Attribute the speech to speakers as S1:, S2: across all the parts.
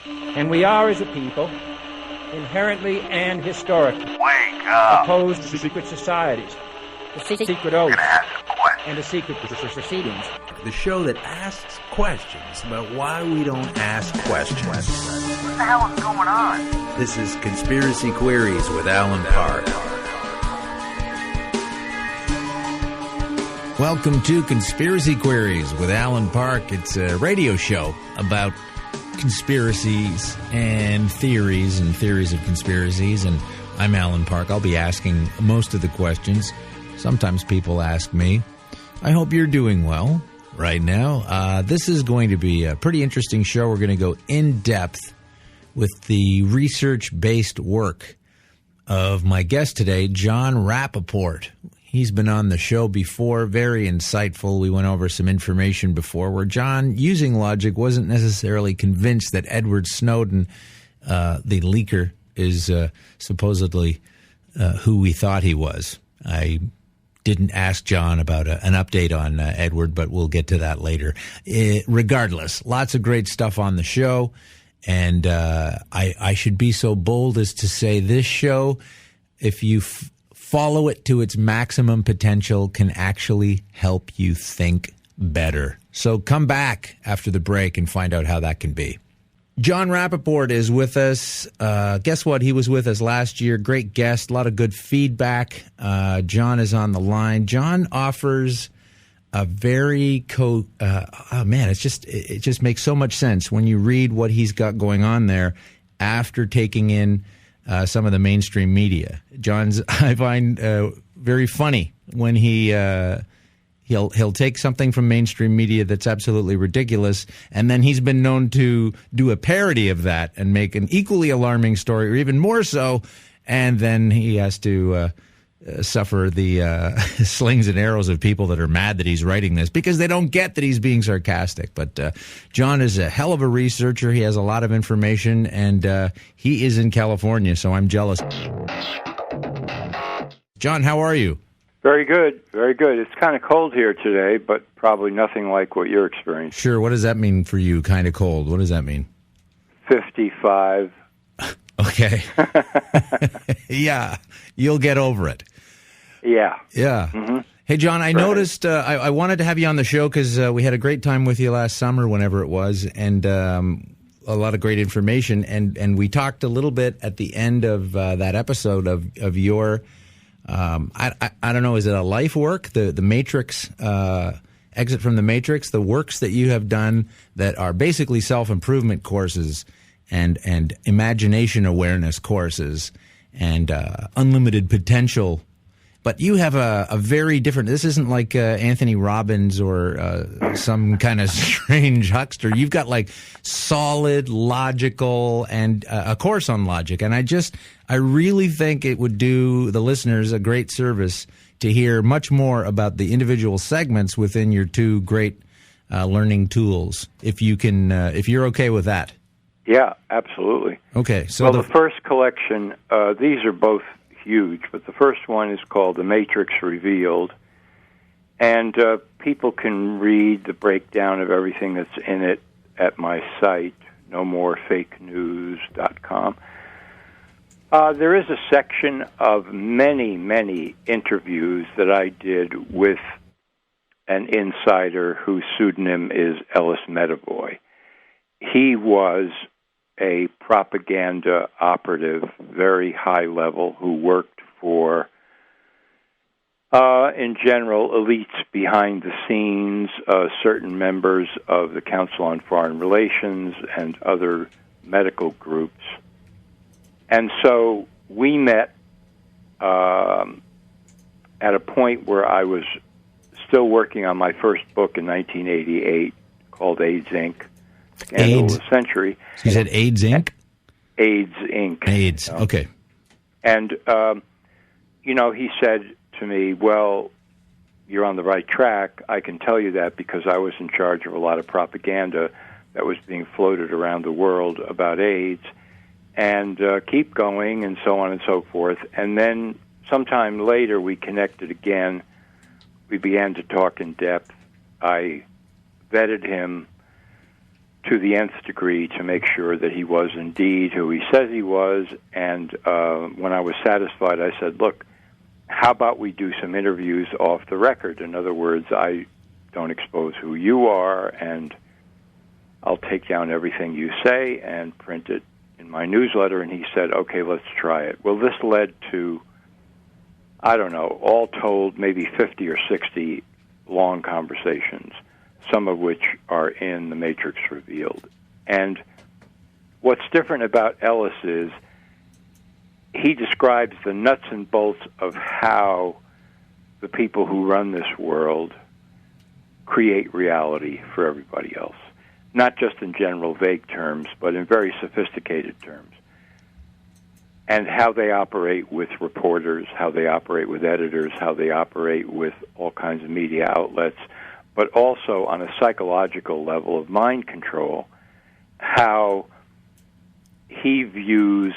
S1: And we are, as a people, inherently and historically
S2: Wake up!
S1: opposed to secret societies, the secret oaths, and the secret proceedings.
S3: The show that asks questions about why we don't ask questions.
S2: What the hell is going on?
S3: This is Conspiracy Queries with Alan Park. Welcome to Conspiracy Queries with Alan Park. It's a radio show about conspiracies and theories of conspiracies, and I'm Alan Park. I'll be asking most of the questions. Sometimes people ask me. I hope you're doing well right now. This is going to be a pretty interesting show. We're going to go in depth with the research-based work of my guest today, Jon Rappaport. He's been on the show before, very insightful. We went over some information before where John, using logic, wasn't necessarily convinced that Edward Snowden, the leaker, is supposedly who we thought he was. I didn't ask John about an update on Edward, but we'll get to that later. Regardless, lots of great stuff on the show, and I should be so bold as to say this show, if you follow it to its maximum potential, can actually help you think better. So come back after the break and find out how that can be. Jon Rappaport is with us. Guess what? He was with us last year. Great guest. A lot of good feedback. John is on the line. John offers a very it just makes so much sense when you read what he's got going on there after taking in some of the mainstream media. John's, I find, very funny when he'll take something from mainstream media that's absolutely ridiculous, and then he's been known to do a parody of that and make an equally alarming story, or even more so, and then he has to suffer the slings and arrows of people that are mad that he's writing this because they don't get that he's being sarcastic. But John is a hell of a researcher. He has a lot of information, and he is in California, so I'm jealous. John, how are you?
S4: Very good, very good. It's kind of cold here today, but probably nothing like what you're experiencing.
S3: Sure. What does that mean for you, kind of cold? What does that mean?
S4: 55.
S3: Okay. Yeah, you'll get over it.
S4: Yeah.
S3: Yeah. Mm-hmm. Hey, John, I noticed I wanted to have you on the show because we had a great time with you last summer, whenever it was, and a lot of great information. And we talked a little bit at the end of that episode of your, I don't know, is it a life work? The Matrix, Exit from the Matrix, the works that you have done that are basically self-improvement courses and imagination awareness courses and unlimited potential. But you have a very different, this isn't like Anthony Robbins or some kind of strange huckster. You've got like solid, logical, and a course on logic. And I really think it would do the listeners a great service to hear much more about the individual segments within your two great learning tools, if you're okay with that.
S4: Yeah, absolutely.
S3: Okay. So
S4: the first collection, these are both huge, but the first one is called The Matrix Revealed, and people can read the breakdown of everything that's in it at my site, nomorefakenews.com. There is a section of many, many interviews that I did with an insider whose pseudonym is Ellis Metaboy. He was a propaganda operative, very high level, who worked for, in general, elites behind the scenes, certain members of the Council on Foreign Relations and other medical groups. And so we met at a point where I was still working on my first book in 1988 called AIDS, Inc., Scandal of the Century.
S3: You said AIDS, Inc.?
S4: AIDS, Inc.
S3: AIDS, okay.
S4: And, he said to me, well, you're on the right track. I can tell you that because I was in charge of a lot of propaganda that was being floated around the world about AIDS. And keep going, and so on and so forth. And then sometime later we connected again. We began to talk in depth. I vetted him to the nth degree to make sure that he was indeed who he says he was. And when I was satisfied, I said, look, how about we do some interviews off the record? In other words, I don't expose who you are, and I'll take down everything you say and print it in my newsletter. And he said, okay, let's try it. Well, this led to, I don't know, all told, maybe 50 or 60 long conversations, some of which are in The Matrix Revealed. And what's different about Ellis is he describes the nuts and bolts of how the people who run this world create reality for everybody else, not just in general vague terms, but in very sophisticated terms, and how they operate with reporters, how they operate with editors, how they operate with all kinds of media outlets, but also on a psychological level of mind control, how he views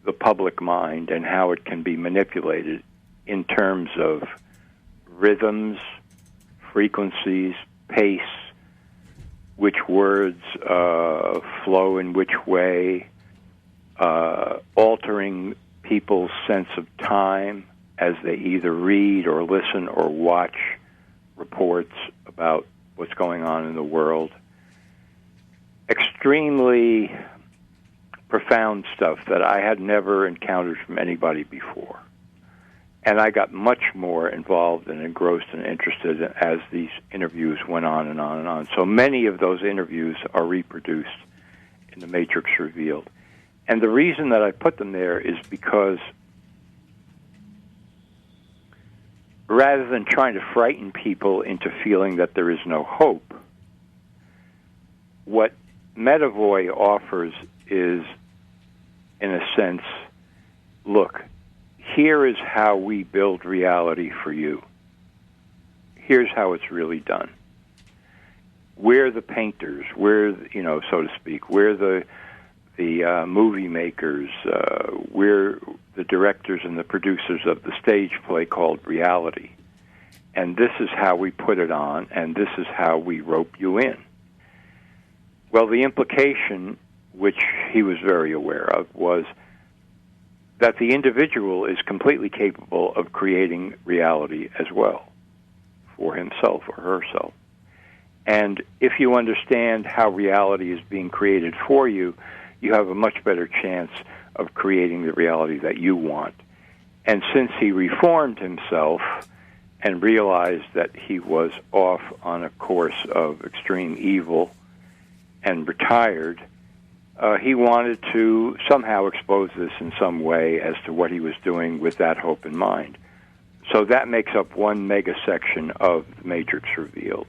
S4: the public mind and how it can be manipulated in terms of rhythms, frequencies, pace, which words flow in which way, altering people's sense of time as they either read or listen or watch reports about what's going on in the world. Extremely profound stuff that I had never encountered from anybody before. And I got much more involved and engrossed and interested as these interviews went on and on and on. So many of those interviews are reproduced in The Matrix Revealed. And the reason that I put them there is because rather than trying to frighten people into feeling that there is no hope, what Medavoy offers is, in a sense, look, here is how we build reality for you. Here's how it's really done. We're the painters. We're, so to speak, we're the movie makers. We're the directors and the producers of the stage play called reality. And this is how we put it on, and this is how we rope you in. Well, the implication, which he was very aware of, was that the individual is completely capable of creating reality as well for himself or herself. And if you understand how reality is being created for you, you have a much better chance of creating the reality that you want. And since he reformed himself and realized that he was off on a course of extreme evil and retired, he wanted to somehow expose this in some way as to what he was doing with that hope in mind. So that makes up one mega section of The Matrix Revealed.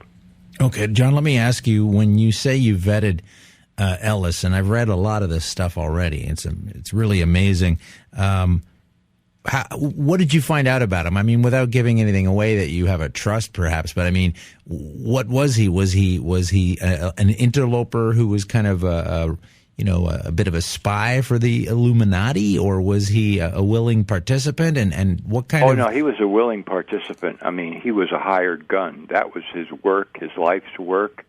S3: Okay, John, let me ask you, when you say you vetted Ellis, and I've read a lot of this stuff already, it's really amazing. What did you find out about him? I mean, without giving anything away that you have a trust, perhaps, but I mean, what was he? Was he an interloper who was kind of a bit of a spy for the Illuminati, or was he a willing participant? And what kind of...
S4: Oh, no, he was a willing participant. I mean, he was a hired gun. That was his work, his life's work.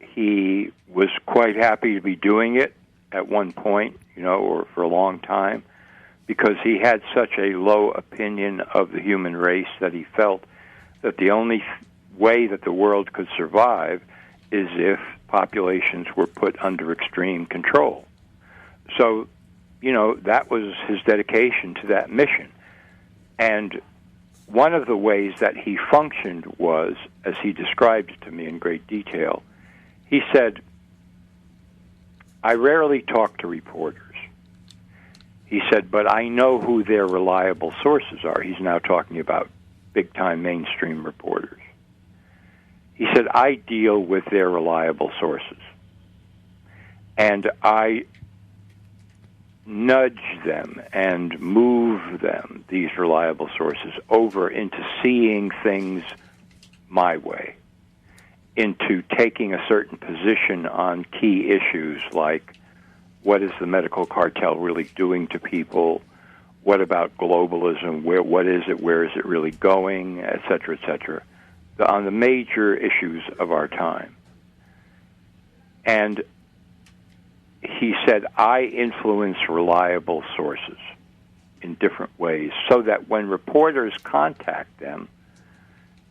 S4: He was quite happy to be doing it at one point, or for a long time, because he had such a low opinion of the human race that he felt that the only way that the world could survive is if populations were put under extreme control. So, that was his dedication to that mission. And one of the ways that he functioned was, as he described it to me in great detail, he said, I rarely talk to reporters. He said, but I know who their reliable sources are. He's now talking about big-time mainstream reporters. He said, I deal with their reliable sources. And I nudge them and move them, these reliable sources, over into seeing things my way, into taking a certain position on key issues like, what is the medical cartel really doing to people? What about globalism? What is it? Where is it really going? Et cetera, on the major issues of our time. And he said, I influence reliable sources in different ways so that when reporters contact them,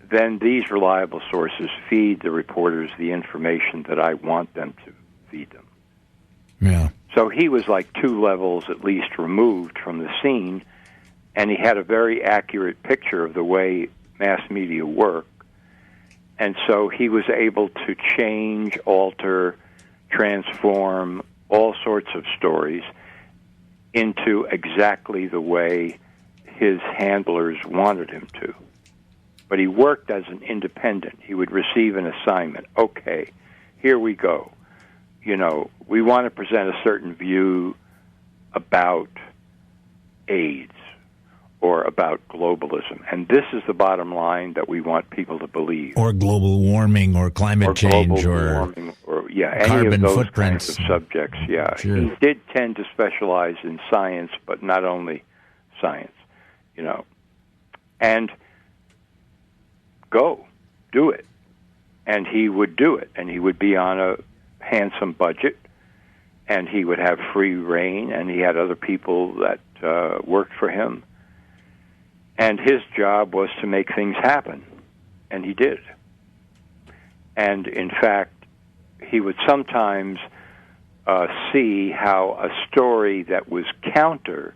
S4: then these reliable sources feed the reporters the information that I want them to feed them.
S3: Yeah.
S4: So he was like 2 levels at least removed from the scene, and he had a very accurate picture of the way mass media work. And so he was able to change, alter, transform all sorts of stories into exactly the way his handlers wanted him to. But he worked as an independent. He would receive an assignment. Okay, here we go. We want to present a certain view about AIDS or about globalism. And this is the bottom line that we want people to believe.
S3: Or global warming or climate change or
S4: any
S3: carbon
S4: of those
S3: footprints.
S4: kinds of subjects, yeah.
S3: Sure.
S4: He did tend to specialize in science, but not only science, And go, do it. And he would do it, and he would be on a handsome budget, and he would have free reign, and he had other people that worked for him. And his job was to make things happen, and he did. And in fact, he would sometimes see how a story that was counter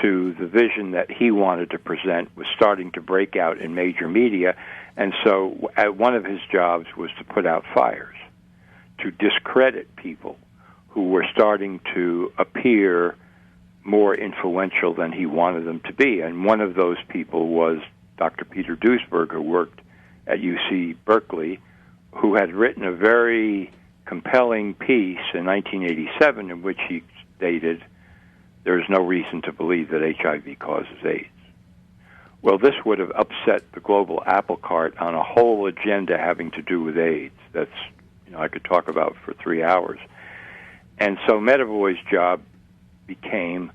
S4: to the vision that he wanted to present was starting to break out in major media. And so one of his jobs was to put out fires, to discredit people who were starting to appear more influential than he wanted them to be. And one of those people was Dr. Peter Duesberg, who worked at UC Berkeley, who had written a very compelling piece in 1987 in which he stated, there is no reason to believe that HIV causes AIDS. Well, this would have upset the global apple cart on a whole agenda having to do with AIDS. That's, I could talk about for 3 hours. And so Medavoy's job became,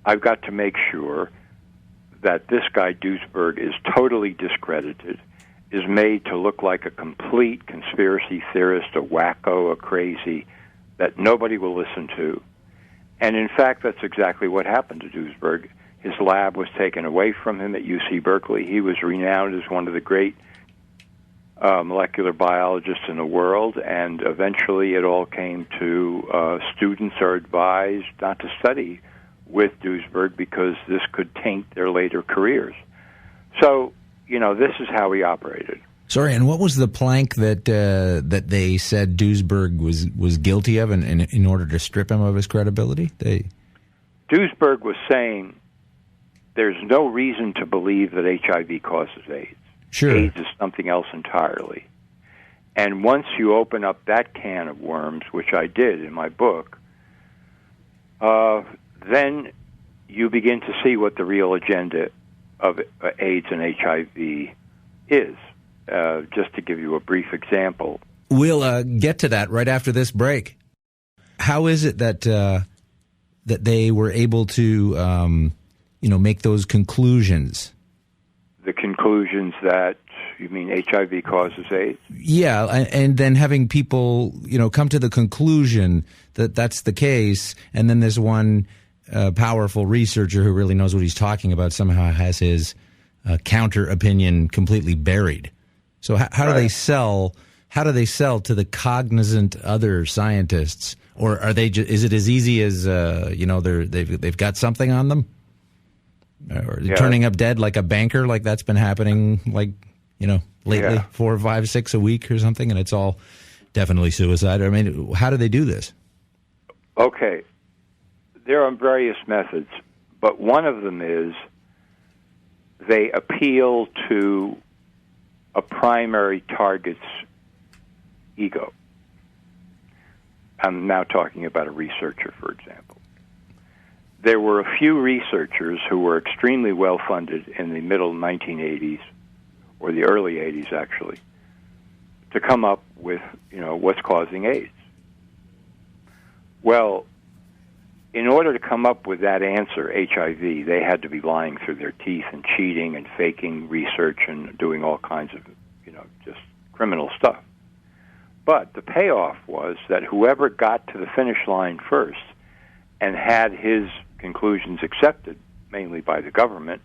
S4: I've got to make sure that this guy Duesberg is totally discredited, is made to look like a complete conspiracy theorist, a wacko, a crazy, that nobody will listen to. And in fact, that's exactly what happened to Duesberg. His lab was taken away from him at UC Berkeley. He was renowned as one of the great molecular biologists in the world, and eventually it all came to students are advised not to study with Duesberg because this could taint their later careers. So, this is how he operated.
S3: Sorry, and what was the plank that they said Duesberg was guilty of in order to strip him of his credibility?
S4: Duesberg was saying there's no reason to believe that HIV causes AIDS.
S3: Sure.
S4: AIDS is something else entirely. And once you open up that can of worms, which I did in my book, then you begin to see what the real agenda of AIDS and HIV is. Just to give you a brief example.
S3: We'll get to that right after this break. How is it that that they were able to, make those conclusions?
S4: The conclusions that, you mean HIV causes AIDS?
S3: Yeah, and then having people, come to the conclusion that that's the case, and then this one powerful researcher who really knows what he's talking about somehow has his counter opinion completely buried. So how do they sell? How do they sell to the cognizant other scientists, or are they? Is it as easy as they've got something on them, or turning up dead like a banker, like that's been happening, lately, 4, 5, 6 a week or something, and it's all definitely suicide. I mean, how do they do this?
S4: Okay, there are various methods, but one of them is they appeal to a primary target's ego. I'm now talking about a researcher, for example. There were a few researchers who were extremely well-funded in the middle 1980s, or the early 80s, actually, to come up with, what's causing AIDS. Well, in order to come up with that answer, HIV, they had to be lying through their teeth and cheating and faking research and doing all kinds of, just criminal stuff. But the payoff was that whoever got to the finish line first and had his conclusions accepted, mainly by the government,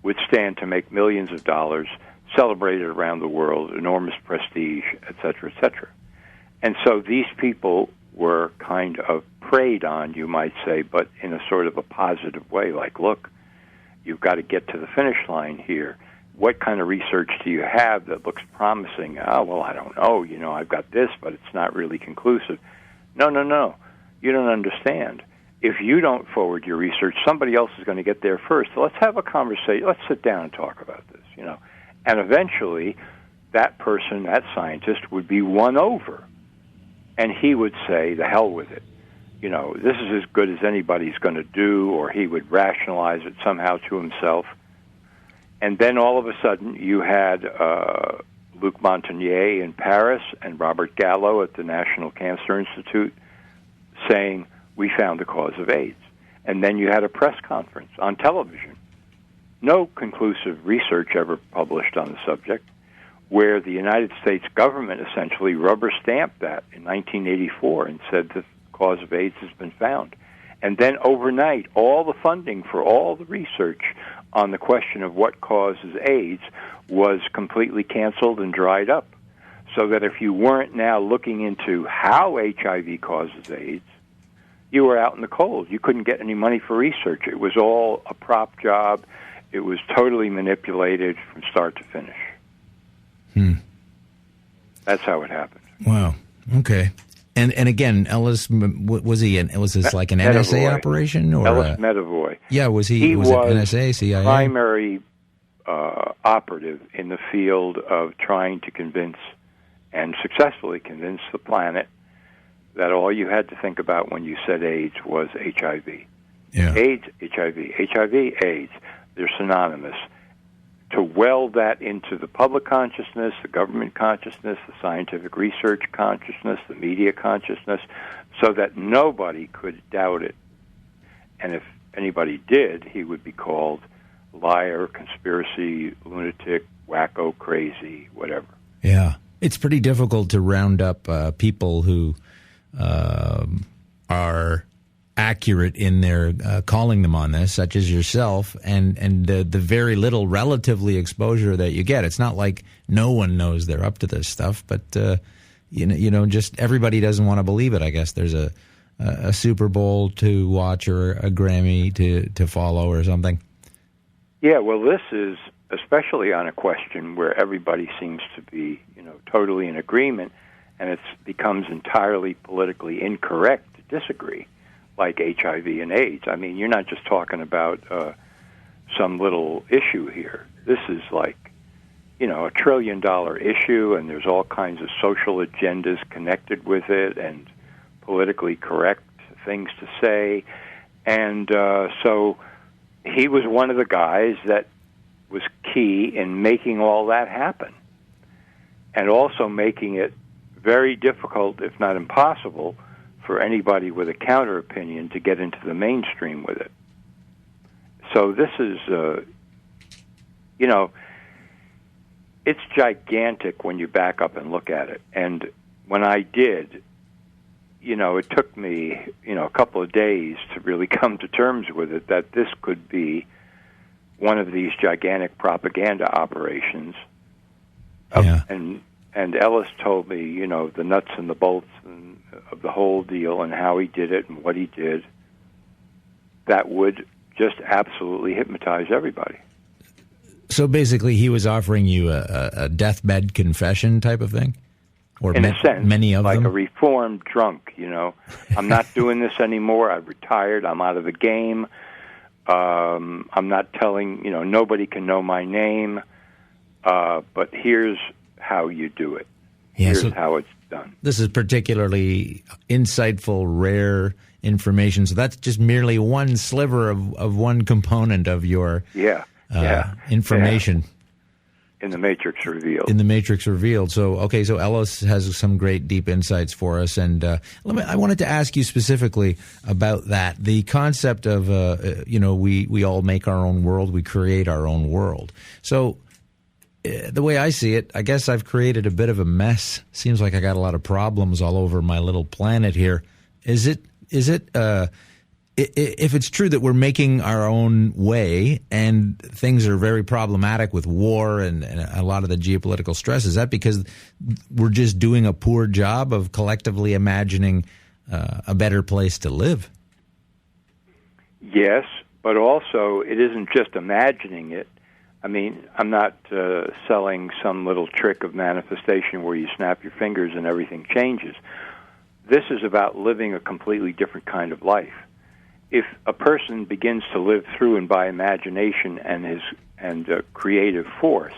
S4: would stand to make millions of dollars, celebrated around the world, enormous prestige, et cetera, et cetera. And so these people were kind of preyed on, you might say, but in a sort of a positive way, like, look, you've got to get to the finish line here. What kind of research do you have that looks promising? Oh, well, I don't know. I've got this, but it's not really conclusive. No. You don't understand. If you don't forward your research, somebody else is going to get there first. So let's have a conversation. Let's sit down and talk about this, And eventually, that person, that scientist, would be won over. And he would say, the hell with it. This is as good as anybody's going to do, or he would rationalize it somehow to himself. And then all of a sudden, you had Luc Montagnier in Paris and Robert Gallo at the National Cancer Institute saying, we found the cause of AIDS. And then you had a press conference on television. No conclusive research ever published on the subject, where the United States government essentially rubber-stamped that in 1984 and said the cause of AIDS has been found. And then overnight, all the funding for all the research on the question of what causes AIDS was completely canceled and dried up. So that if you weren't now looking into how HIV causes AIDS, you were out in the cold. You couldn't get any money for research. It was all a prop job. It was totally manipulated from start to finish. That's how it happened.
S3: Wow. Okay. And again, Ellis, was this like an NSA operation? Or
S4: Ellis Medavoy.
S3: Yeah, was he was it NSA, CIA?
S4: Primary operative in the field of trying to convince and successfully convince the planet that all you had to think about when you said AIDS was HIV.
S3: Yeah.
S4: AIDS, HIV, HIV, AIDS. They're synonymous. To weld that into the public consciousness, the government consciousness, the scientific research consciousness, the media consciousness, so that nobody could doubt it. And if anybody did, he would be called liar, conspiracy, lunatic, wacko, crazy, whatever.
S3: Yeah. It's pretty difficult to round up people who are accurate in their calling them on this, such as yourself, and the very little relatively exposure that you get. It's not like no one knows they're up to this stuff, but just everybody doesn't want to believe it. I guess there's a Super Bowl to watch or a Grammy to follow or something.
S4: Yeah, well, this is especially on a question where everybody seems to be, totally in agreement, and it becomes entirely politically incorrect to disagree, like HIV and AIDS. I mean, you're not just talking about some little issue here. This is like, a $1 trillion issue, and there's all kinds of social agendas connected with it and politically correct things to say. And so he was one of the guys that was key in making all that happen, and also making it very difficult, if not impossible, for anybody with a counter opinion to get into the mainstream with it. So this is, it's gigantic when you back up and look at it. And when I did, it took me, a couple of days to really come to terms with it, that this could be one of these gigantic propaganda operations.
S3: Yeah.
S4: And Ellis told me, the nuts and the bolts of the whole deal and how he did it and what he did, that would just absolutely hypnotize everybody.
S3: So basically he was offering you a deathbed confession type of thing? Or
S4: in a sense,
S3: many of
S4: like
S3: them?
S4: a reformed drunk, I'm not doing this anymore. I've retired. I'm out of the game. I'm not telling, nobody can know my name. But here's how you do it. Here's how it's done.
S3: This is particularly insightful, rare information. So that's just merely one sliver of one component of your information.
S4: Yeah. In the Matrix Revealed.
S3: In the Matrix Revealed. So Ellis has some great deep insights for us. And I wanted to ask you specifically about that. The concept of, we all make our own world. We create our own world. So the way I see it, I guess I've created a bit of a mess. Seems like I got a lot of problems all over my little planet here. Is it if it's true that we're making our own way and things are very problematic with war and a lot of the geopolitical stress, is that because we're just doing a poor job of collectively imagining a better place to live?
S4: Yes, but also it isn't just imagining it. I mean, I'm not selling some little trick of manifestation where you snap your fingers and everything changes. This is about living a completely different kind of life. If a person begins to live through and by imagination and creative force,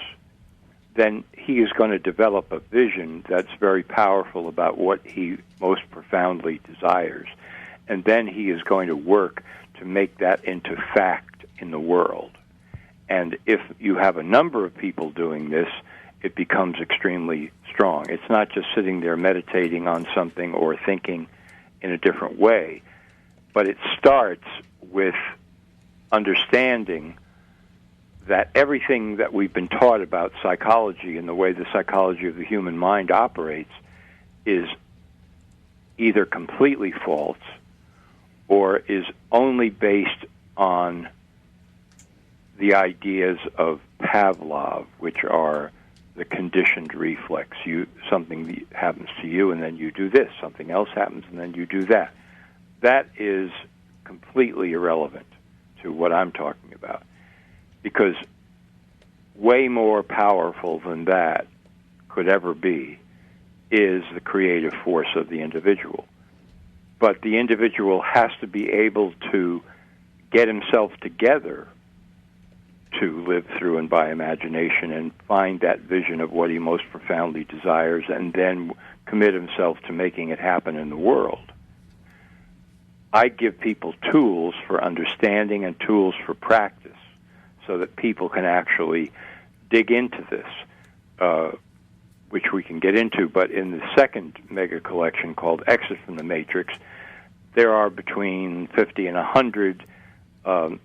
S4: then he is going to develop a vision that's very powerful about what he most profoundly desires. And then he is going to work to make that into fact in the world. And if you have a number of people doing this, it becomes extremely strong. It's not just sitting there meditating on something or thinking in a different way, but it starts with understanding that everything that we've been taught about psychology and the way the psychology of the human mind operates is either completely false or is only based on the ideas of Pavlov, which are the conditioned reflex. Something happens to you, and then you do this. Something else happens, and then you do that. That is completely irrelevant to what I'm talking about, because way more powerful than that could ever be is the creative force of the individual. But the individual has to be able to get himself together to live through and by imagination and find that vision of what he most profoundly desires and then commit himself to making it happen in the world. I give people tools for understanding and tools for practice so that people can actually dig into this, which we can get into. But in the second mega collection called Exit from the Matrix, there are between 50 and 100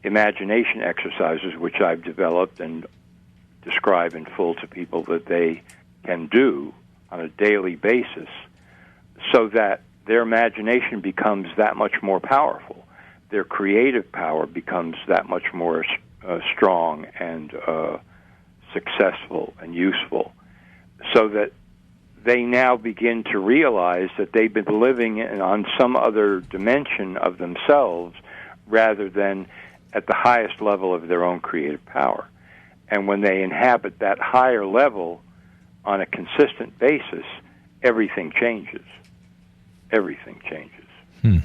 S4: imagination exercises which I've developed and describe in full to people that they can do on a daily basis so that their imagination becomes that much more powerful. Their creative power becomes that much more strong and successful and useful, so that they now begin to realize that they've been living on some other dimension of themselves rather than at the highest level of their own creative power. And when they inhabit that higher level on a consistent basis, everything changes. Everything changes.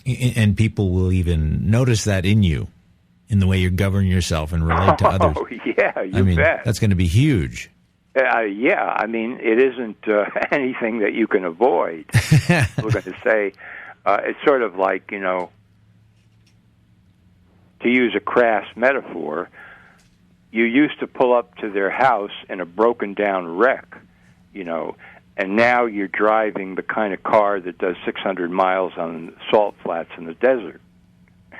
S3: And people will even notice that in you, in the way you govern yourself and relate to others.
S4: Oh, yeah, you bet.
S3: That's going to be huge.
S4: Yeah, I mean, it isn't anything that you can avoid. We're going to say it's sort of like, to use a crass metaphor, you used to pull up to their house in a broken-down wreck, and now you're driving the kind of car that does 600 miles on salt flats in the desert.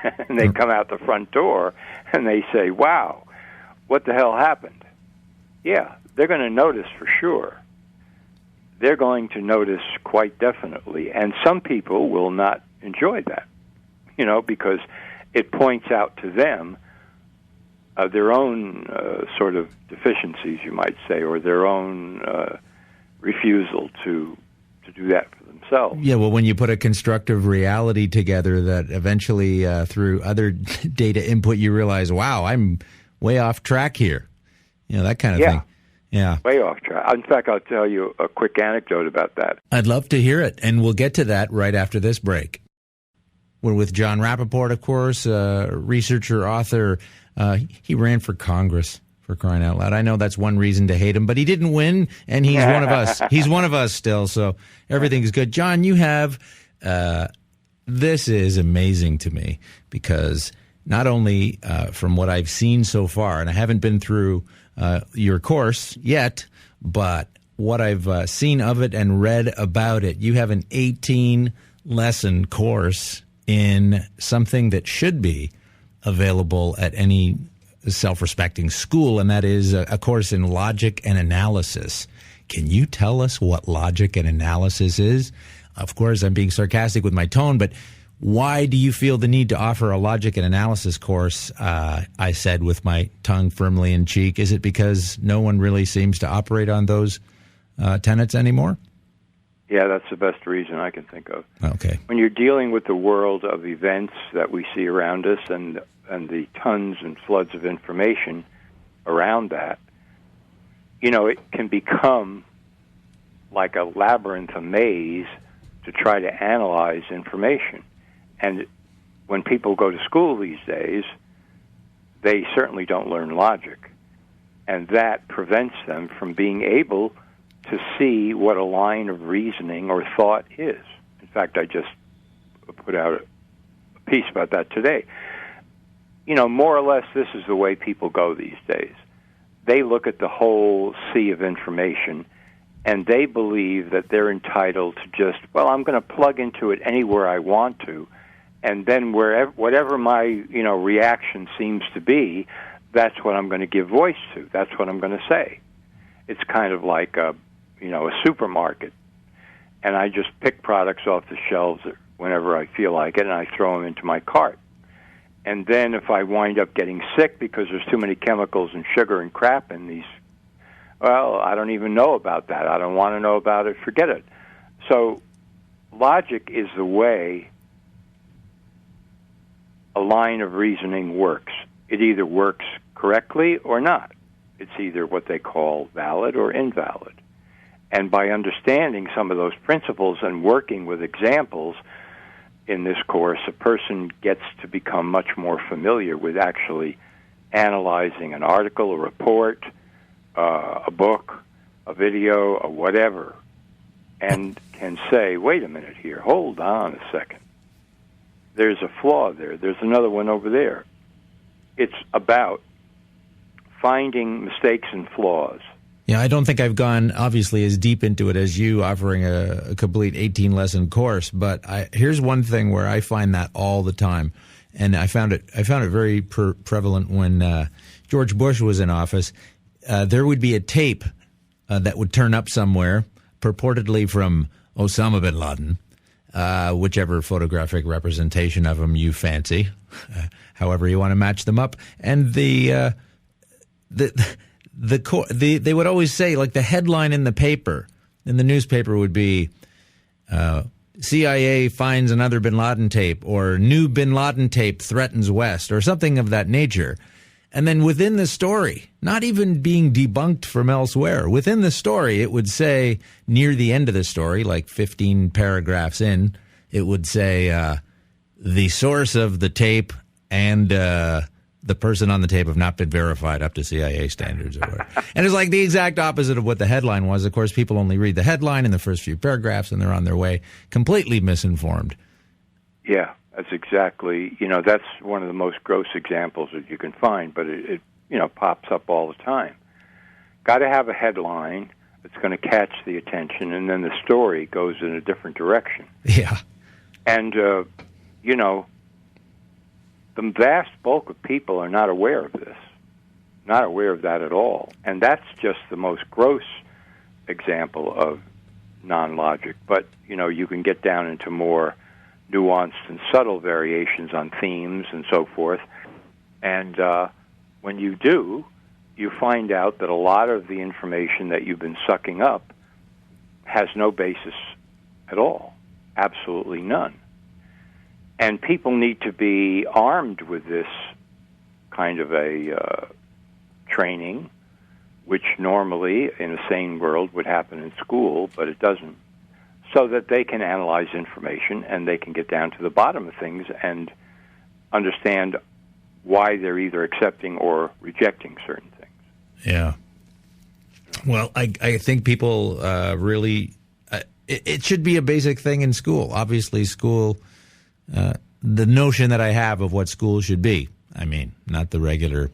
S4: And they come out the front door, and they say, wow, what the hell happened? Yeah, they're going to notice for sure. They're going to notice quite definitely. And some people will not enjoy that, because it points out to them their own sort of deficiencies, you might say, or their own refusal to do that for themselves.
S3: Yeah, well, when you put a constructive reality together that eventually through other data input you realize, wow, I'm way off track here. That kind of thing. Yeah.
S4: Way off track. In fact, I'll tell you a quick anecdote about that.
S3: I'd love to hear it, and we'll get to that right after this break. We're with Jon Rappaport, of course, researcher, author. He ran for Congress, for crying out loud. I know that's one reason to hate him, but he didn't win, and he's one of us. He's one of us still, so everything's good. Jon, you have this is amazing to me because not only from what I've seen so far, and I haven't been through your course yet, but what I've seen of it and read about it, you have an 18-lesson course in something that should be available at any self-respecting school, and that is a course in logic and analysis. Can you tell us what logic and analysis is? Of course, I'm being sarcastic with my tone, but why do you feel the need to offer a logic and analysis course? I said with my tongue firmly in cheek. Is it because no one really seems to operate on those tenets anymore?
S4: Yeah, that's the best reason I can think of.
S3: Okay.
S4: When you're dealing with the world of events that we see around us and the tons and floods of information around that, it can become like a labyrinth, a maze, to try to analyze information. And when people go to school these days, they certainly don't learn logic. And that prevents them from being able to see what a line of reasoning or thought is. In fact, I just put out a piece about that today. More or less, this is the way people go these days. They look at the whole sea of information, and they believe that they're entitled to just, I'm going to plug into it anywhere I want to, and then whatever my reaction seems to be, that's what I'm going to give voice to. That's what I'm going to say. It's kind of like a supermarket, and I just pick products off the shelves whenever I feel like it, and I throw them into my cart. And then if I wind up getting sick because there's too many chemicals and sugar and crap in these, I don't even know about that. I don't want to know about it. Forget it. So logic is the way a line of reasoning works. It either works correctly or not. It's either what they call valid or invalid. And by understanding some of those principles and working with examples in this course, a person gets to become much more familiar with actually analyzing an article, a report, a book, a video, or whatever, and can say, wait a minute here, hold on a second. There's a flaw there. There's another one over there. It's about finding mistakes and flaws.
S3: Yeah, I don't think I've gone, obviously, as deep into it as you, offering a complete 18-lesson course. But here's one thing where I find that all the time, and I found it very prevalent when George Bush was in office. There would be a tape that would turn up somewhere, purportedly from Osama bin Laden, whichever photographic representation of him you fancy, however you want to match them up, and they would always say, like, the headline in the newspaper would be, CIA finds another bin Laden tape, or new bin Laden tape threatens West, or something of that nature. And then within the story, not even being debunked from elsewhere, within the story, it would say, near the end of the story, like 15 paragraphs in, it would say, the source of the tape and the person on the tape have not been verified up to CIA standards or whatever. And it's like the exact opposite of what the headline was. Of course, people only read the headline in the first few paragraphs, and they're on their way completely misinformed.
S4: Yeah, that's exactly, that's one of the most gross examples that you can find, but it pops up all the time. Got to have a headline that's going to catch the attention, and then the story goes in a different direction.
S3: Yeah.
S4: And, the vast bulk of people are not aware of this, not aware of that at all. And that's just the most gross example of non-logic. But, you can get down into more nuanced and subtle variations on themes and so forth. And when you do, you find out that a lot of the information that you've been sucking up has no basis at all, absolutely none. And people need to be armed with this kind of a training, which normally in a sane world would happen in school, but it doesn't, so that they can analyze information and they can get down to the bottom of things and understand why they're either accepting or rejecting certain things.
S3: Yeah. Well, I think people really... it should be a basic thing in school. Obviously, school... the notion that I have of what school should be. I mean, not the regular,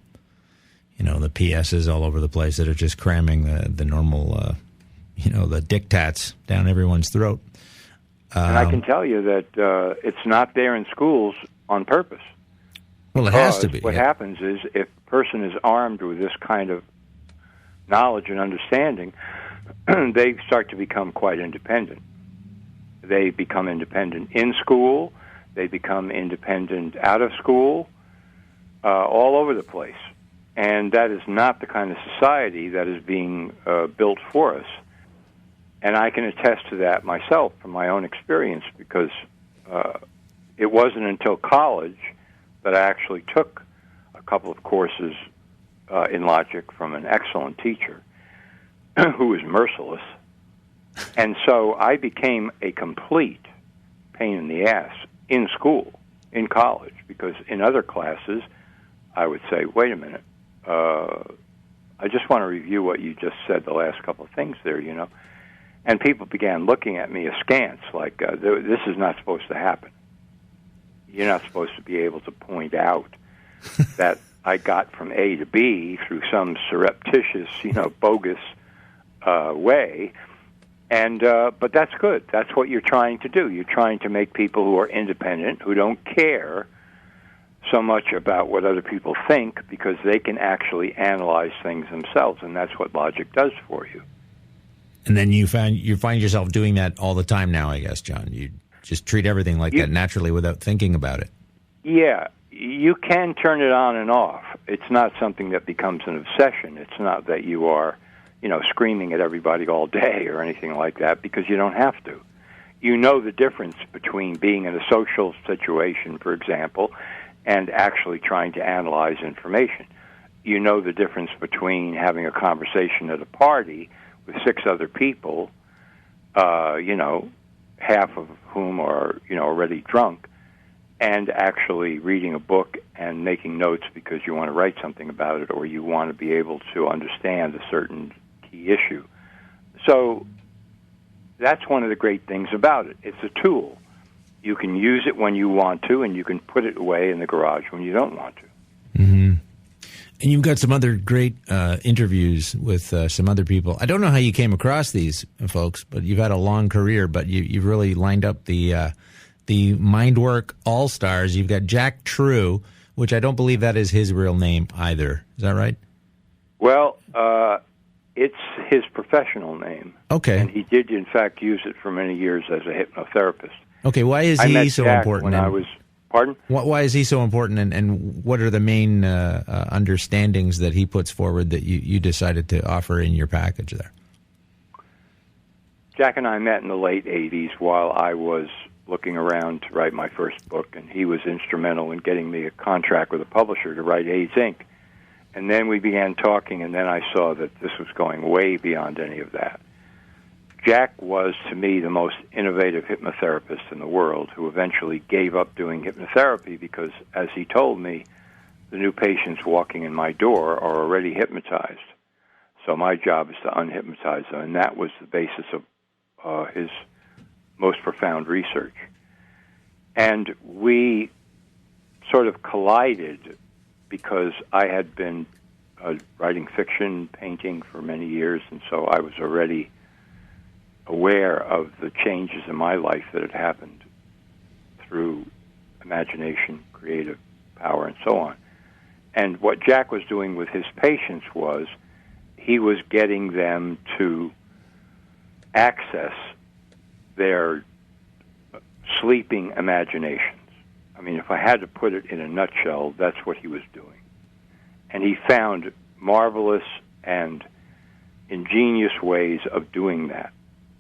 S3: the PSs all over the place that are just cramming the normal, the diktats down everyone's throat.
S4: And I can tell you that it's not there in schools on purpose.
S3: Well, it has to be.
S4: What happens is if a person is armed with this kind of knowledge and understanding, they start to become quite independent. They become independent in school. They become independent out of school, all over the place. And that is not the kind of society that is being built for us. And I can attest to that myself from my own experience, because it wasn't until college that I actually took a couple of courses in logic from an excellent teacher who was merciless. And so I became a complete pain in the ass in school, in college, because in other classes I would say, wait a minute, I just want to review what you just said, the last couple of things there, you know. And people began looking at me askance, like, this is not supposed to happen. You're not supposed to be able to point out that I got from A to B through some surreptitious, bogus way. And but that's good. That's what you're trying to do. You're trying to make people who are independent, who don't care so much about what other people think, because they can actually analyze things themselves, and that's what logic does for you.
S3: And then you find yourself doing that all the time now, I guess, John. You just treat everything like that naturally without thinking about it.
S4: Yeah, you can turn it on and off. It's not something that becomes an obsession. It's not that you are, screaming at everybody all day or anything like that, because you don't have to. You know the difference between being in a social situation, for example, and actually trying to analyze information. You know the difference between having a conversation at a party with 6 other people, half of whom are, already drunk, and actually reading a book and making notes because you want to write something about it, or you want to be able to understand a certain key issue. So that's one of the great things about it. It's a tool. You can use it when you want to, and you can put it away in the garage when you don't want to.
S3: Mm-hmm. And you've got some other great interviews with some other people. I don't know how you came across these folks, but you've had a long career, but you've really lined up the Mindwork All-Stars. You've got Jack True, which I don't believe that is his real name either. Is that right?
S4: Well, it's his professional name.
S3: Okay.
S4: And he did, in fact, use it for many years as a hypnotherapist.
S3: Okay, why is he so important?
S4: Pardon?
S3: Why is he so important, and what are the main understandings that he puts forward that you decided to offer in your package there?
S4: Jack and I met in the late 80s while I was looking around to write my first book, and he was instrumental in getting me a contract with a publisher to write AIDS, Inc. And then we began talking, and then I saw that this was going way beyond any of that. Jack was, to me, the most innovative hypnotherapist in the world, who eventually gave up doing hypnotherapy because, as he told me, the new patients walking in my door are already hypnotized. So my job is to unhypnotize them, and that was the basis of his most profound research. And we sort of collided because I had been writing fiction, painting for many years, and so I was already aware of the changes in my life that had happened through imagination, creative power, and so on. And what Jack was doing with his patients was he was getting them to access their sleeping imaginations. I mean, if I had to put it in a nutshell, that's what he was doing. And he found marvelous and ingenious ways of doing that.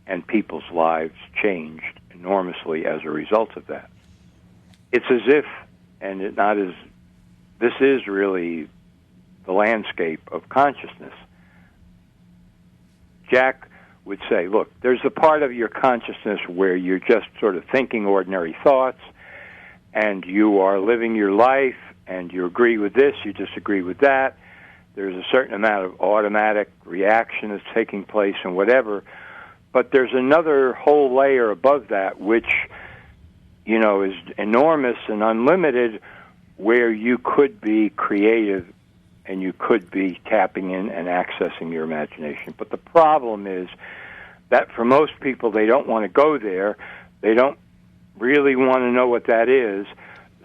S4: And people's lives changed enormously as a result of that. It's as if, and it not as, this is really the landscape of consciousness. Jack would say, look, there's a part of your consciousness where you're just sort of thinking ordinary thoughts, and you are living your life, and you agree with this, you disagree with that. There's a certain amount of automatic reaction that's taking place and whatever. But there's another whole layer above that, which, is enormous and unlimited, where you could be creative and you could be tapping in and accessing your imagination. But the problem is that for most people, they don't want to go there. They don't really want to know what that is.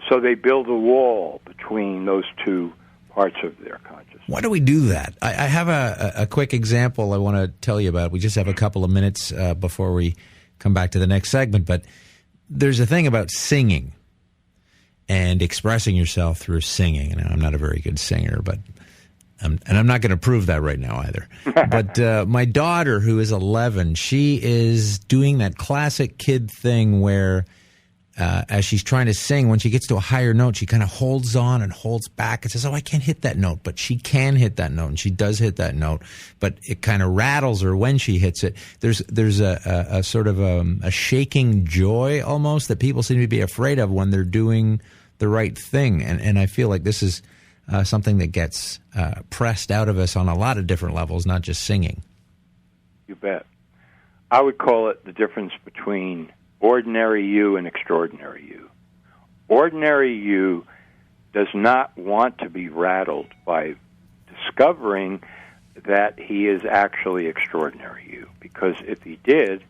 S4: So they build a wall between those two parts of their consciousness.
S3: Why do we do that? I have a quick example I want to tell you about. We just have a couple of minutes before we come back to the next segment, but there's a thing about singing and expressing yourself through singing. And I'm not a very good singer, but and I'm not going to prove that right now either. But my daughter, who is 11, she is doing that classic kid thing where as she's trying to sing, when she gets to a higher note, she kind of holds on and holds back and says, I can't hit that note. But she can hit that note, and she does hit that note. But it kind of rattles her when she hits it. There's a sort of a shaking joy almost that people seem to be afraid of when they're doing the right thing. And I feel like this is something that gets pressed out of us on a lot of different levels, not just singing.
S4: You bet. I would call it the difference between ordinary you and extraordinary you. Ordinary you does not want to be rattled by discovering that he is actually extraordinary you, because if he did,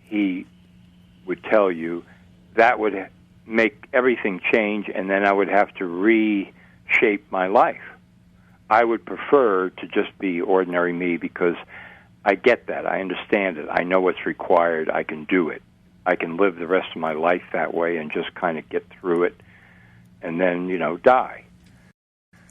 S4: he would tell you that would make everything change, and then I would have to reshape my life. I would prefer to just be ordinary me, because I get that. I understand it. I know what's required. I can do it. I can live the rest of my life that way and just kind of get through it and then, die.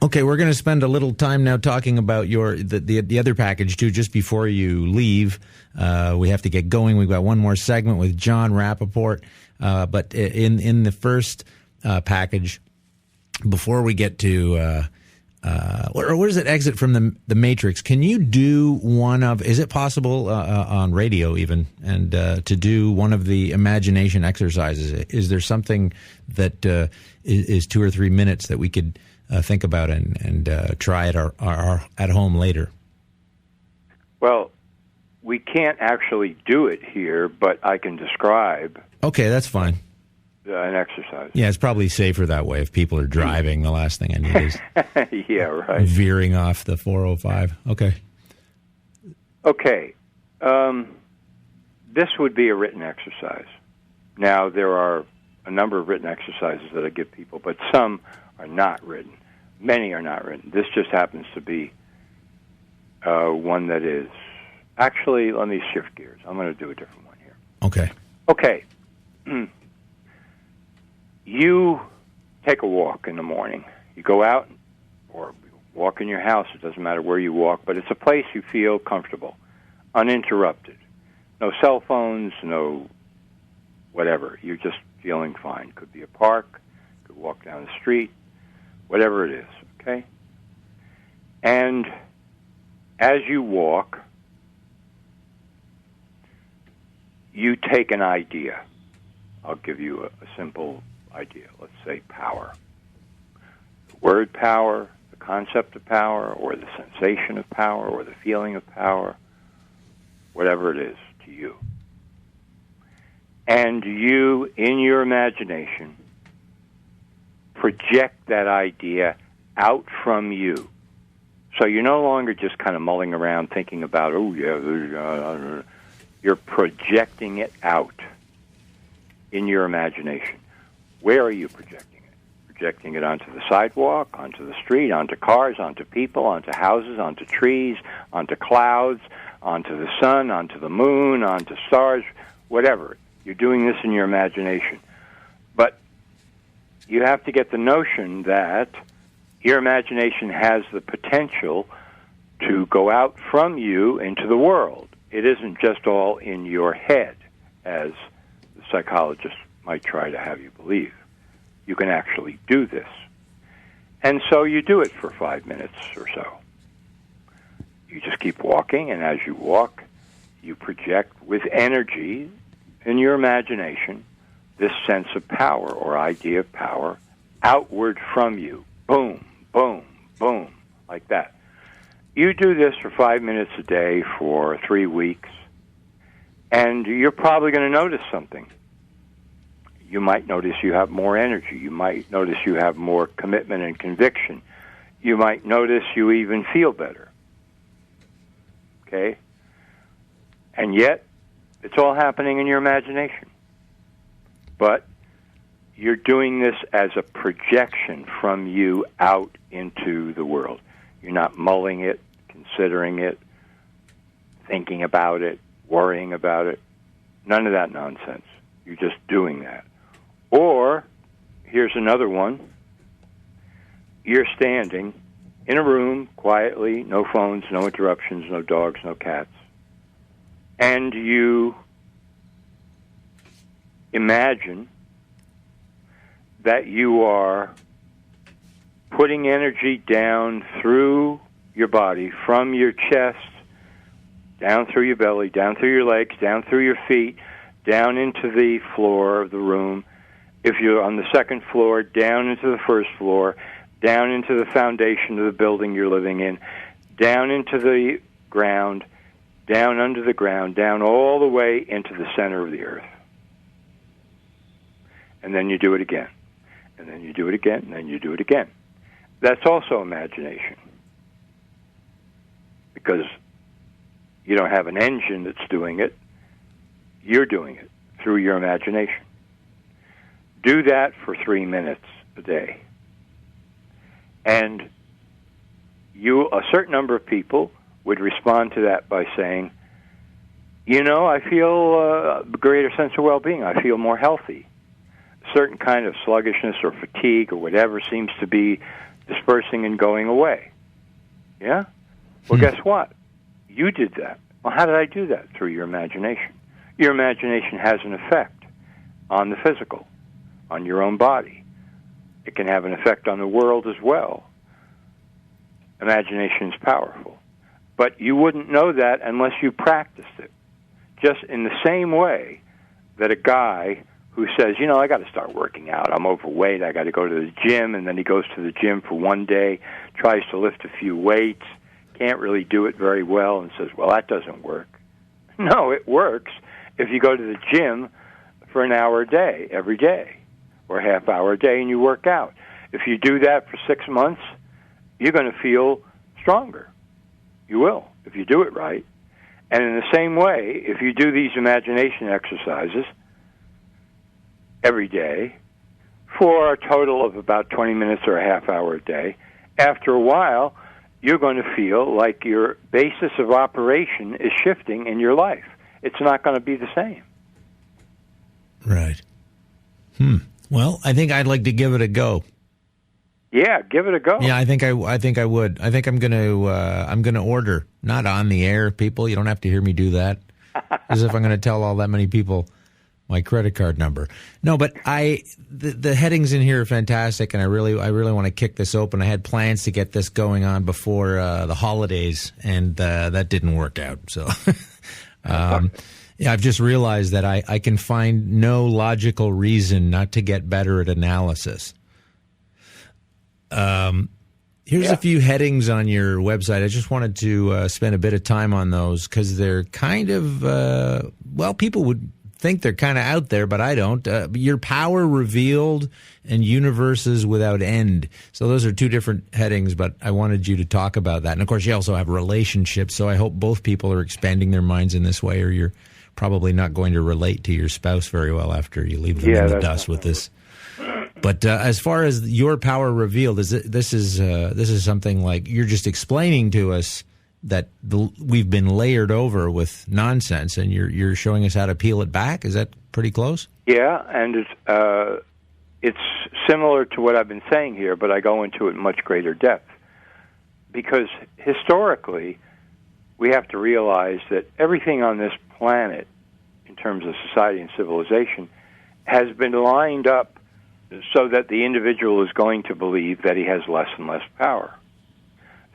S3: Okay, we're going to spend a little time now talking about the other package, too, just before you leave. We have to get going. We've got one more segment with Jon Rappaport. But in the first package, before we get to where does it exit from the Matrix? Can you do is it possible on radio even, and to do one of the imagination exercises? Is there something that is 2 or 3 minutes that we could think about and try at home later?
S4: Well, we can't actually do it here, but I can describe.
S3: Okay, that's fine.
S4: An exercise.
S3: Yeah, it's probably safer that way. If people are driving, the last thing I need is
S4: yeah, right.
S3: veering off the 405. Okay.
S4: Okay. This would be a written exercise. Now, there are a number of written exercises that I give people, but some are not written. Many are not written. This just happens to be one that is. Actually, let me shift gears. I'm going to do a different one here.
S3: Okay.
S4: Okay. You take a walk in the morning. You go out or walk in your house. It doesn't matter where you walk, but it's a place you feel comfortable, uninterrupted. No cell phones, no whatever. You're just feeling fine. Could be a park, could walk down the street, whatever it is, okay? And as you walk, you take an idea. I'll give you a simple idea. Let's say power. The word power, the concept of power, or the sensation of power, or the feeling of power, whatever it is to you. And you, in your imagination, project that idea out from you. So you're no longer just kind of mulling around thinking about, you're projecting it out in your imagination. Where are you projecting it? Projecting it onto the sidewalk, onto the street, onto cars, onto people, onto houses, onto trees, onto clouds, onto the sun, onto the moon, onto stars, whatever. You're doing this in your imagination. But you have to get the notion that your imagination has the potential to go out from you into the world. It isn't just all in your head, as the psychologist might try to have you believe. You can actually do this. And so you do it for 5 minutes or so. You just keep walking, and as you walk, you project with energy in your imagination this sense of power or idea of power outward from you. Boom, boom, boom, like that. You do this for 5 minutes a day for 3 weeks, and you're probably going to notice something. You might notice you have more energy. You might notice you have more commitment and conviction. You might notice you even feel better. Okay? And yet, it's all happening in your imagination. But you're doing this as a projection from you out into the world. You're not mulling it, considering it, thinking about it, worrying about it. None of that nonsense. You're just doing that. Or, here's another one. You're standing in a room, quietly, no phones, no interruptions, no dogs, no cats. And you imagine that you are putting energy down through your body, from your chest, down through your belly, down through your legs, down through your feet, down into the floor of the room. If you're on the second floor, down into the first floor, down into the foundation of the building you're living in, down into the ground, down under the ground, down all the way into the center of the earth. And then you do it again. And then you do it again, and then you do it again. That's also imagination. Because you don't have an engine that's doing it. You're doing it through your imagination. Do that for 3 minutes a day. And a certain number of people would respond to that by saying, I feel a greater sense of well-being. I feel more healthy. A certain kind of sluggishness or fatigue or whatever seems to be dispersing and going away. Yeah? Well, guess what? You did that. Well, how did I do that? Through your imagination. Your imagination has an effect on the physical, on your own body. It can have an effect on the world as well. Imagination is powerful. But you wouldn't know that unless you practiced it. Just in the same way that a guy who says, I got to start working out. I'm overweight. I got to go to the gym. And then he goes to the gym for one day, tries to lift a few weights, can't really do it very well, and says, well, that doesn't work. No, it works if you go to the gym for an hour a day, every day, or a half hour a day, and you work out. If you do that for 6 months, you're going to feel stronger. You will, if you do it right. And in the same way, if you do these imagination exercises every day for a total of about 20 minutes or a half hour a day, after a while, you're going to feel like your basis of operation is shifting in your life. It's not going to be the same.
S3: Right. Well, I think I'd like to give it a go.
S4: Yeah, give it a go.
S3: Yeah, I think I would. I think I'm going to order, not on the air, people. You don't have to hear me do that. As if I'm going to tell all that many people my credit card number. No, but the headings in here are fantastic, and I really want to kick this open. I had plans to get this going on before the holidays, and that didn't work out. So, I've just realized that I can find no logical reason not to get better at analysis. Here's a few headings on your website. I just wanted to spend a bit of time on those because they're kind of, people would think they're kind of out there, but I don't. Your power revealed and universes without end. So those are two different headings, but I wanted you to talk about that. And of course, you also have relationships. So I hope both people are expanding their minds in this way, or you're probably not going to relate to your spouse very well after you leave them in the dust with this. But as far as your power revealed, this is something like you're just explaining to us that we've been layered over with nonsense, and you're showing us how to peel it back. Is that pretty close? Yeah,
S4: and it's similar to what I've been saying here, but I go into it in much greater depth. Because historically, we have to realize that everything on this planet, in terms of society and civilization, has been lined up so that the individual is going to believe that he has less and less power.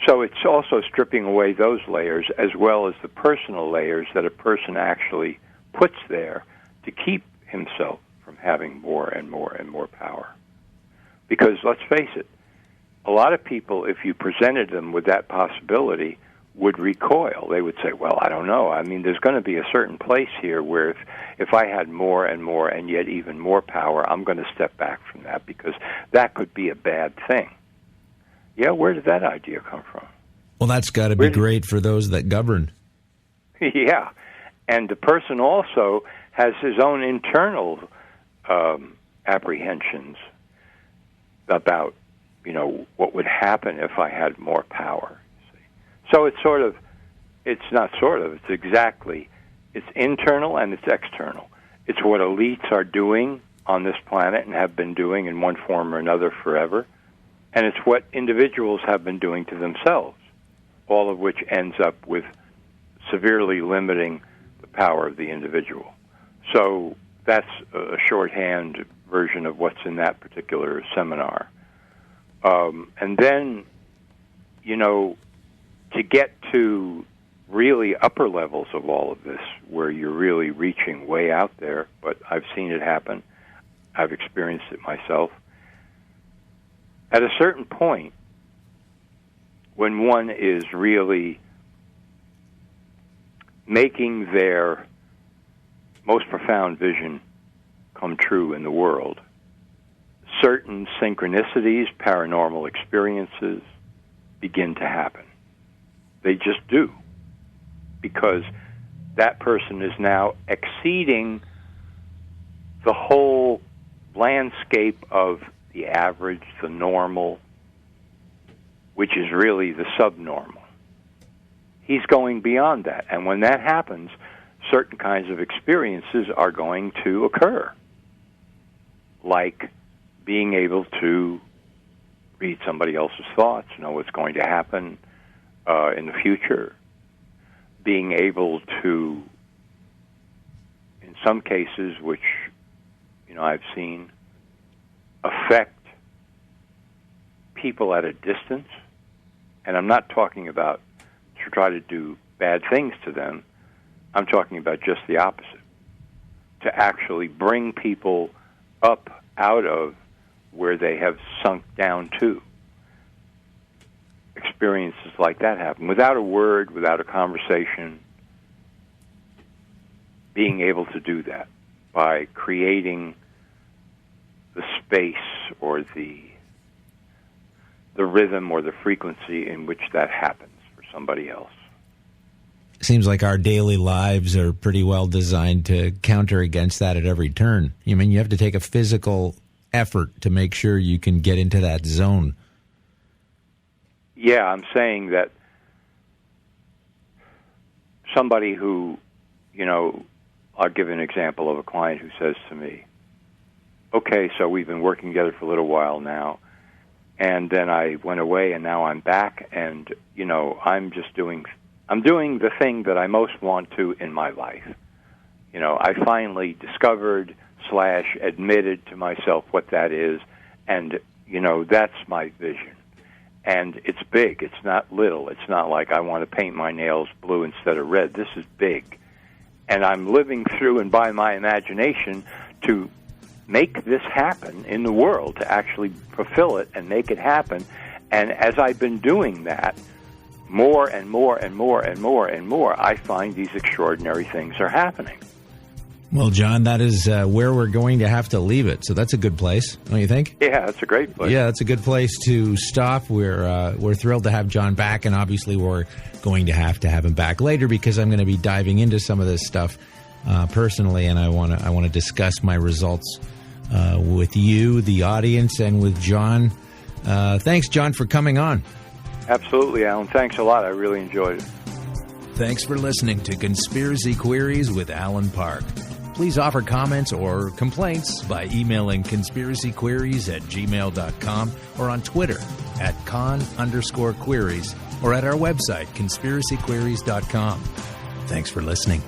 S4: So it's also stripping away those layers as well as the personal layers that a person actually puts there to keep himself from having more and more and more power. Because let's face it, a lot of people, if you presented them with that possibility, would recoil. They would say, well, I don't know. I mean, there's going to be a certain place here where if I had more and more and yet even more power, I'm going to step back from that because that could be a bad thing. Yeah, where did that idea come from?
S3: Well, that's got to be great for those that govern.
S4: Yeah, and the person also has his own internal apprehensions about, what would happen if I had more power. So it's it's internal and it's external. It's what elites are doing on this planet and have been doing in one form or another forever, and it's what individuals have been doing to themselves, all of which ends up with severely limiting the power of the individual. So that's a shorthand version of what's in that particular seminar. And then, to get to really upper levels of all of this, where you're really reaching way out there, but I've seen it happen. I've experienced it myself. At a certain point, when one is really making their most profound vision come true in the world, certain synchronicities, paranormal experiences begin to happen. They just do, because that person is now exceeding the whole landscape of the average, the normal, which is really the subnormal. He's going beyond that. And when that happens, certain kinds of experiences are going to occur, like being able to read somebody else's thoughts, know what's going to happen in the future, being able to, in some cases, which I've seen, affect people at a distance. And I'm not talking about to try to do bad things to them. I'm talking about just the opposite, to actually bring people up out of where they have sunk down to. Experiences like that happen without a word, without a conversation. Being able to do that by creating the space or the rhythm or the frequency in which that happens for somebody else.
S3: Seems like our daily lives are pretty well designed to counter against that at every turn. You have to take a physical effort to make sure you can get into that zone.
S4: Yeah, I'm saying that somebody who, I'll give an example of a client who says to me, okay, so we've been working together for a little while now, and then I went away and now I'm back, and, I'm doing the thing that I most want to in my life. I finally discovered / admitted to myself what that is, and, that's my vision. And it's big. It's not little. It's not like I want to paint my nails blue instead of red. This is big. And I'm living through and by my imagination to make this happen in the world, to actually fulfill it and make it happen. And as I've been doing that, more and more and more and more and more, I find these extraordinary things are happening.
S3: Well, John, that is where we're going to have to leave it. So that's a good place, don't you think?
S4: Yeah, that's a great place.
S3: Yeah, that's a good place to stop. We're thrilled to have John back, and obviously we're going to have him back later because I'm going to be diving into some of this stuff personally, and I want to discuss my results with you, the audience, and with John. Thanks, John, for coming on.
S4: Absolutely, Alan. Thanks a lot. I really enjoyed it.
S3: Thanks for listening to Conspiracy Queries with Alan Park. Please offer comments or complaints by emailing conspiracyqueries@gmail.com or on Twitter @con_queries or at our website, conspiracyqueries.com. Thanks for listening.